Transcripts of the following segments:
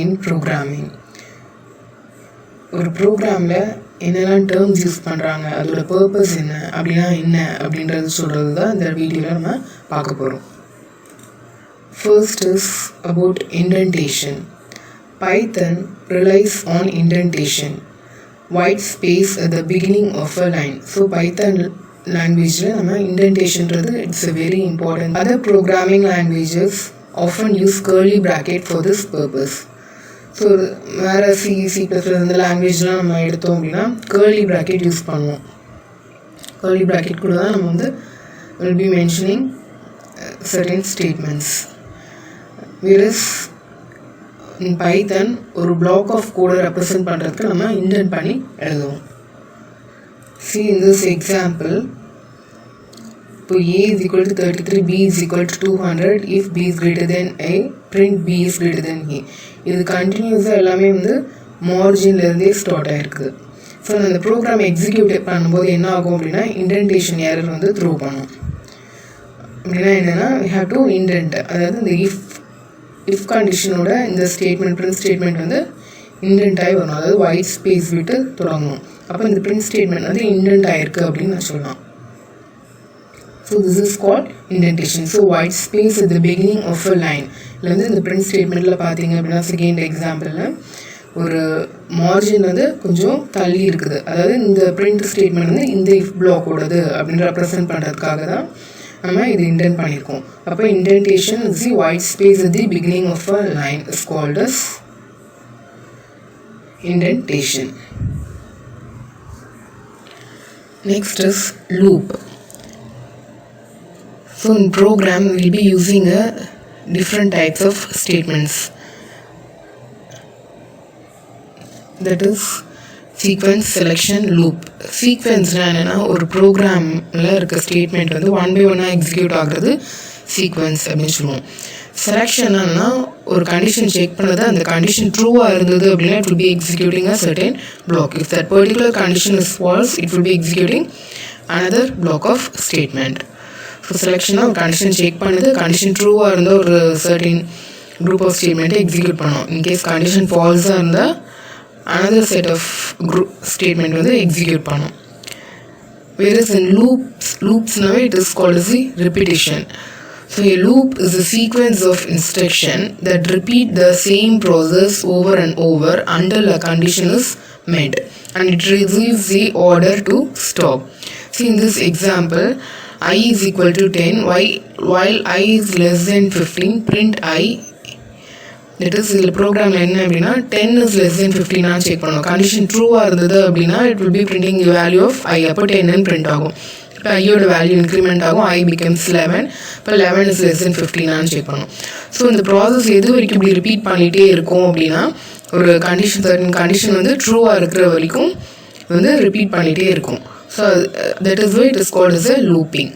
in programming. ஒரு ப்ரோக்ராமில் என்னெல்லாம் டேர்ம்ஸ் யூஸ் பண்ணுறாங்க, அதோட பர்பஸ் என்ன அப்படின்றது சொல்கிறது தான் இந்த வீடியோவில் நம்ம பார்க்க போகிறோம். First is about indentation. Python relies on indentation, white space at the beginning of a line. So Python language நம்ம indentation-ன்றது it's a very important. Other programming languages often use curly bracket for this purpose. So வேறு C++ இந்த லாங்குவேஜ்லாம் நம்ம எடுத்தோம் அப்படின்னா girly bracket use பண்ணுவோம். Girly bracket கூட தான் நம்ம வந்து will be mentioning certain statements. whereas in Python ஒரு block of code ரெப்ரசன்ட் பண்ணுறதுக்கு நம்ம இண்டென்ட் பண்ணி எழுதுவோம். See in this example, இப்போ A is equal to 33, B is equal to 200, if B is greater than A, print B is greater than A. இது கண்டினியூஸாக எல்லாமே வந்து மார்ஜின்லேருந்தே ஸ்டார்ட் ஆகிருக்குது. ஸோ அந்த ப்ரோக்ராம் எக்ஸிக்யூட் பண்ணும்போது என்ன ஆகும் அப்படின்னா இண்டென்டேஷன் எரர் வந்து த்ரோ பண்ணும். அப்படின்னா என்னென்னா we have to indent, அதாவது இந்த if கண்டிஷனோட இந்த ஸ்டேட்மெண்ட் பிரிண்ட் ஸ்டேட்மெண்ட் வந்து இண்டென்ட் ஆகி வரும், அதாவது ஒயிட் ஸ்பேஸ் விட்டு தொடங்கணும். அப்போ இந்த பிரிண்ட் ஸ்டேட்மெண்ட் வந்து இண்டென்ட் ஆகிருக்கு அப்படின்னு நான் சொல்லலாம். So this is called indentation. So white space at the beginning of a line. இதில் வந்து இந்த print statementல பார்த்தீங்க அப்படின்னா செகண்ட் எக்ஸாம்பிளில் ஒரு மார்ஜின் வந்து கொஞ்சம் தள்ளி இருக்குது, அதாவது இந்த print statement வந்து இந்த if பிளாக்கோடது அப்படின்னு ரெப்ரசன்ட் பண்ணுறதுக்காக தான் நம்ம இது இண்டென்ட் பண்ணியிருக்கோம். அப்போ indentation is the white space at the beginning of a line is called as indentation. Next is loop. So in program we will be using different types of statements, that is sequence, selection, loop. Sequence என்னன்னா ஒரு ப்ரோக்ராமில் இருக்க statement வந்து one by ஒன்னாக execute ஆகுறது sequence அப்படின்னு சொல்லுவோம். செலெக்ஷன்னா ஒரு கண்டிஷன் செக் பண்ணது, அந்த கண்டிஷன் ட்ரூவாக இருந்தது அப்படின்னா it will be executing a certain block. If that particular condition is false, it will be executing another block of statement. So செலெக்ஷனாக ஒரு கண்டிஷன் செக் பண்ணுது, கண்டிஷன் ட்ரூவாக இருந்தால் ஒரு சர்டின் குரூப் ஆஃப் ஸ்டேட்மெண்ட்டை எக்ஸிக்யூட் பண்ணோம். இன்கேஸ் கண்டிஷன் ஃபால்ஸாக இருந்தால் அனதர் செட் ஆஃப் ஸ்டேட்மெண்ட் வந்து எக்ஸிக்யூட் பண்ணோம். whereas in loopsனாவே it is called as the repetition. So a loop is a sequence of instruction that repeat the same process over and over until a condition is met and it receives the order to stop. See in this example, I is equal to 10 while I is less than 15, print I. That is இந்த ப்ரோக்ராமில் என்ன அப்படின்னா 10 is less than 15 check பண்ணுவோம். Condition ட்ரூவாக இருந்தது அப்படின்னா it will be printing the value of I. அப்போ 10 print ஆகும். இப்போ ஐயோட வேல்யூ இன்க்ரிமெண்ட் ஆகும், I becomes 11. இப்போ 11 is less than 15 செக் பண்ணுவோம். ஸோ இந்த ப்ராசஸ் எது வரைக்கும் இப்படி ரிப்பீட் பண்ணிகிட்டே இருக்கும் அப்படின்னா ஒரு கண்டிஷன் வந்து ட்ரூவாக இருக்கிற வரைக்கும் வந்து ரிப்பீட் பண்ணிகிட்டே இருக்கும். So that is why it is called as a looping.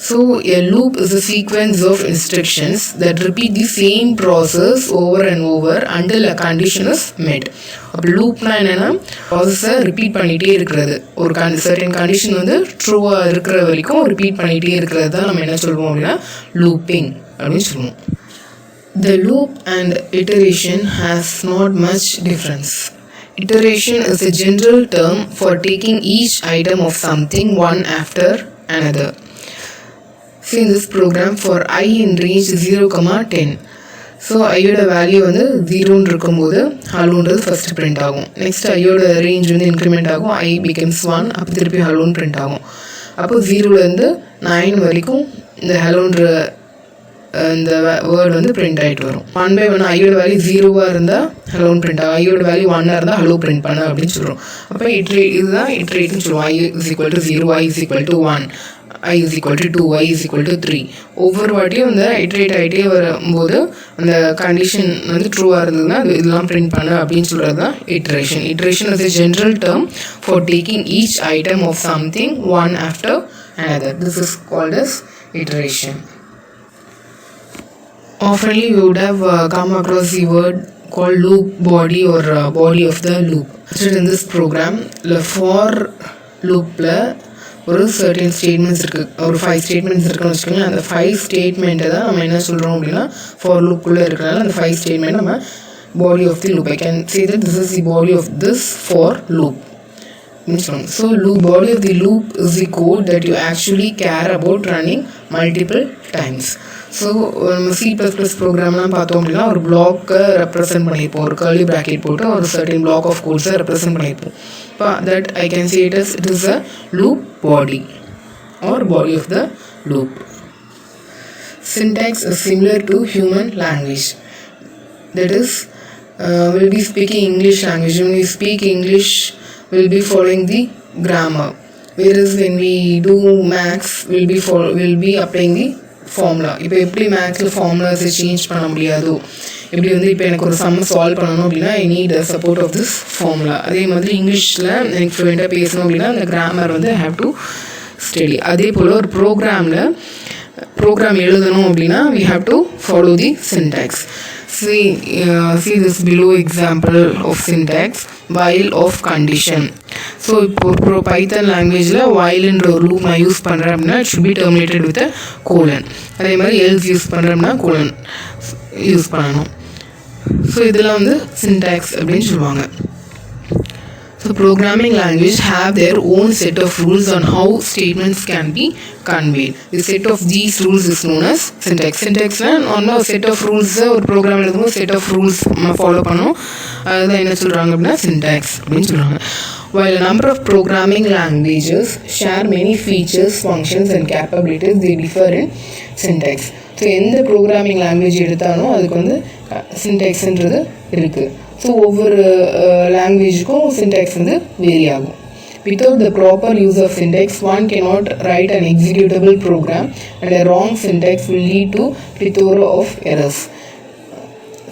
So a loop is a sequence of instructions that repeat the same process over and over until a condition is met. அப்போ லூப்னா என்னென்னா ப்ராசஸை repeat பண்ணிகிட்டே இருக்கிறது, ஒரு certain condition வந்து ட்ரூவாக இருக்கிற வரைக்கும் repeat பண்ணிகிட்டே இருக்கிறது தான் நம்ம என்ன சொல்லுவோம் அப்படின்னா லூப்பிங் அப்படின்னு சொல்லுவோம். The loop and iteration has not much difference. Iteration is a general term for taking each item of something one after another. See in this program for I in range 0,10. So ஐயோட value வந்து 0 இருக்கும்போது ஹலோன்றது first print ஆகும். Next ஐயோட range வந்து increment ஆகும், I becomes 1, அப்போ திருப்பி ஹலோன் print ஆகும். அப்போ 0லேருந்து 9 வரைக்கும் இந்த ஹலோன்ற இந்த வேர்டு வந்து பிரிண்ட் ஆகிட்டு வரும். 1 by 1 ஐயோட வேல்யூ 0வாக இருந்தால் ஹலோன்னு பிரிண்ட் ஆகும், ஐயோட வேல்யூ 1ஆக இருந்தால் ஹலோ பிரிண்ட் பண்ண அப்படின்னு சொல்கிறோம். அப்போ இதுதான் இட்ரேட்னு சொல்லுவோம். I is equal to 0, I is equal to 1, I is equal to 2, I is equal to 3. ஒவ்வொரு வாட்டியும் இந்த இட்ரேட் ஆகிட்டே வரும்போது அந்த கண்டிஷன் வந்து ட்ரூவாக இருந்ததுன்னா அது இதெல்லாம் பிரிண்ட் பண்ண அப்படின்னு சொல்கிறது தான் iteration. Iteration is a general term for taking each item of something one after another. This is called as iteration. Oftenly we would have come across the word called loop body or body of the loop. In this program, the for loop ஒரு certain statements இருக்குது, ஒரு 5 statements இருக்குன்னு வச்சுக்கோங்களேன். அந்த 5 ஸ்டேட்மெண்ட்டை தான் நம்ம என்ன சொல்கிறோம் அப்படின்னா for loopக்குள்ளே இருக்கிறனால அந்த 5 ஸ்டேட்மெண்ட் நம்ம body of the loop. I can say that this is the body of this for loop. So body of the loop is the code that you actually care about running multiple times. So C++ ப்ரோக்ராம்லாம் பார்த்தோம் அப்படின்னா ஒரு பிளாக்கை represent பண்ணியிருப்போம், ஒரு curly bracket போட்டு ஒரு certain block of கோட்ஸை represent பண்ணியிருப்போம். இப்போ that I can say it is a loop body or body of the loop. Syntax is similar to human language. That is, we'll be speaking English language. When we speak English, we'll be following the grammar. Whereas when we do maths, we'll be applying the formula. இப்போ எப்படி மேக்ஸில் ஃபார்முலாஸை change பண்ண முடியாதோ, எப்படி வந்து இப்போ எனக்கு ஒரு சம் சால்வ் பண்ணணும் அப்படின்னா I need the support of this formula. அதே மாதிரி இங்கிலீஷில் எனக்கு ஃப்ளூயண்ட்டாக பேசணும் அப்படின்னா அந்த கிராமர் வந்து ஐ ஹேவ் டு ஸ்டடி. அதே போல் ஒரு ப்ரோக்ராம் எழுதணும் அப்படின்னா we have to follow the syntax. See this below example of syntax, while of condition. So இப்போ பைத்தன் லாங்குவேஜில் whileன்ற ஒரு லூப் நான் யூஸ் பண்ணுறேன் அப்படின்னா it should be terminated with a colon. அதே மாதிரி else யூஸ் பண்ணுறேன்னா colon யூஸ் பண்ணணும். ஸோ இதெல்லாம் வந்து syntax அப்படின்னு சொல்லுவாங்க. So programming language have their own set of rules on how statements can be conveyed. The set of these rules is known as syntax. Syntax on a set of rules or program எழுதும் set of rules follow பண்ணணும். அதுதான் என்ன சொல்கிறாங்க அப்படின்னா syntax அப்படின்னு சொல்கிறாங்க. While a number of programming languages share many features, functions and capabilities, they differ in syntax. So எந்த programming language எடுத்தாலும் அதுக்கு வந்து சின்டாக்ஸ்ன்றது இருக்குது. ஸோ ஒவ்வொரு லாங்குவேஜுக்கும் சின்டாக்ஸ் வந்து வேரி ஆகும். Without the proper use of syntax, one cannot write an executable program, and a wrong syntax will lead to plethora of errors.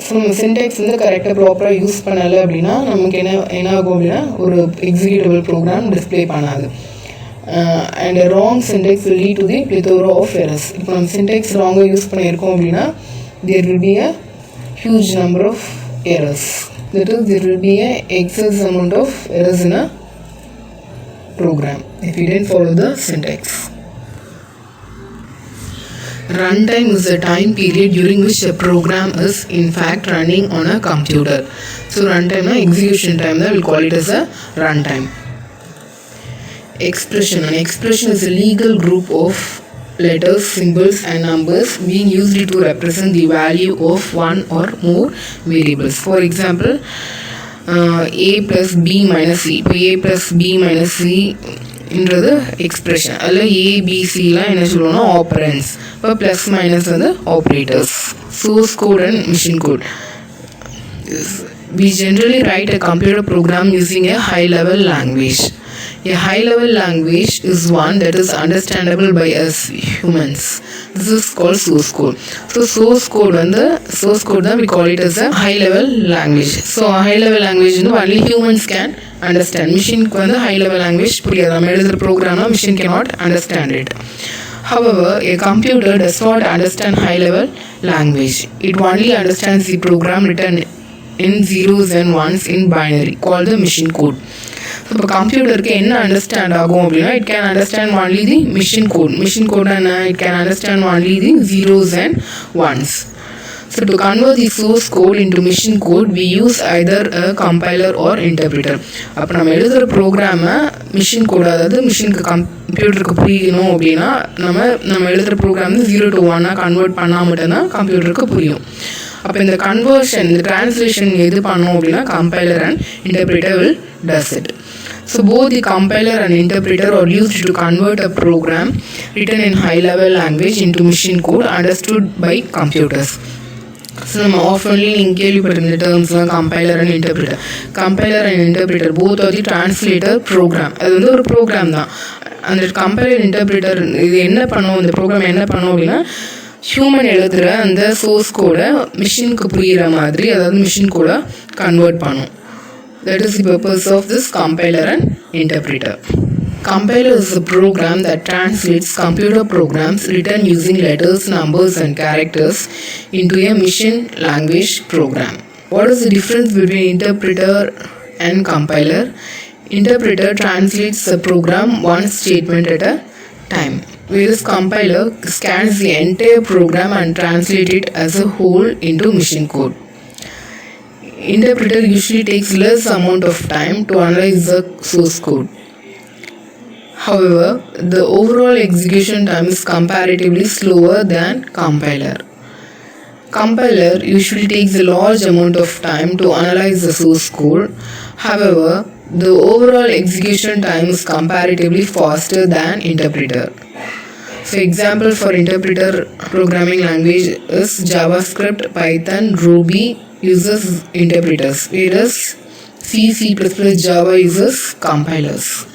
So நம்ம syntax வந்து கரெக்டாக ப்ராப்பராக யூஸ் பண்ணலை அப்படின்னா நமக்கு என்ன ஆகும் அப்படின்னா ஒரு எக்ஸிக்யூட்டபிள் ப்ரோக்ராம் டிஸ்பிளே பண்ணாது. And a wrong syntax will lead to the plethora of errors. இப்போ நம்ம syntax ராங்காக யூஸ் பண்ணியிருக்கோம் அப்படின்னா there will be a huge number of errors. That is, there will be an excess amount of errors in a program if you didn't follow the syntax. Runtime is the time period during which a program is in fact running on a computer. So runtime na execution time that we'll call it as a runtime. Expression. An expression is a legal group of letters, symbols and numbers being used to represent the value of one or more variables. For example, a plus b minus c. இப்போ a plus b minus c என்றது expression. அதில் ஏபிசிலாம் என்ன சொல்லுவோம்னா operands. இப்போ plus minus வந்து operators. Source code and machine code. We generally write a computer program using a high-level language. A high-level language is one that is understandable by us humans. This is called source code. So source code then we call it as a high-level language. So high-level language only humans can understand. Machine ku high-level language puriyadhu. நம்ம எழுதுற program machine cannot understand it. However, a computer does not understand high-level language. It only understands the program written in zeros and ones in binary called the machine code. இப்போ கம்ப்யூட்டருக்கு என்ன understand ஆகும் அப்படின்னா it can understand only the machine code. Machine code என்ன? It can understand only the zeros and ones. So to convert the source code into machine code, we use either a compiler or interpreter. அப்போ நம்ம எழுதுகிற ப்ரோக்ராமை machine code, அதாவது மிஷினுக்கு கம்ப்யூட்டருக்கு புரியணும் அப்படின்னா நம்ம எழுதுகிற ப்ரோக்ராம் 0 to 1 கன்வெர்ட் பண்ணால் மட்டும்தான் கம்ப்யூட்டருக்கு புரியும். அப்போ இந்த கன்வர்ஷன், இந்த டிரான்ஸ்லேஷன் எது பண்ணோம் அப்படின்னா compiler and interpreter will does it. So both the compiler and interpreter are used to convert a program written in high-level language into machine code understood by computers. So நம்ம ஆஃபன்லி நீங்கள் கேள்விப்பட்டிருந்த இந்த டேர்ம்ஸ்லாம் compiler and interpreter. Compiler and interpreter both are the translator program. அது வந்து ஒரு program தான். அந்த கம்பைலர் இன்டர்பிரிட்டர் இது என்ன பண்ணும், இந்த ப்ரோக்ராம் என்ன பண்ணும் அப்படின்னா ஹியூமன் எழுதுகிற அந்த சோர்ஸ் கோடை மிஷினுக்கு புரிகிற மாதிரி, அதாவது மிஷின் கோடை கன்வெர்ட் பண்ணும். That is the purpose of this compiler and interpreter. Compiler is a program that translates computer programs written using letters, numbers and characters into a machine language program. What is the difference between interpreter and compiler? Interpreter translates the program one statement at a time, whereas compiler scans the entire program and translates it as a whole into machine code. Interpreter usually takes less amount of time to analyze the source code. However, the overall execution time is comparatively slower than compiler. Compiler usually takes a large amount of time to analyze the source code. However, the overall execution time is comparatively faster than interpreter. So example for interpreter programming language is JavaScript, Python, Ruby uses interpreters, whereas C++, Java uses compilers.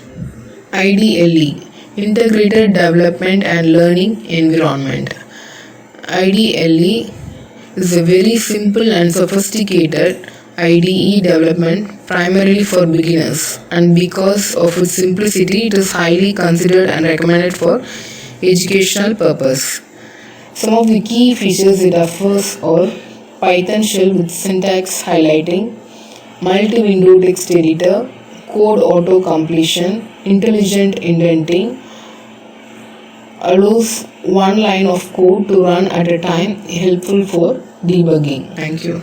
IDLE, Integrated Development and Learning Environment. IDLE is a very simple and sophisticated IDE development primarily for beginners, and because of its simplicity it is highly considered and recommended for educational purpose. Some of the key features it offers are Python shell with syntax highlighting, multi-window text editor, code auto-completion, intelligent indenting, allows one line of code to run at a time, helpful for debugging. Thank you.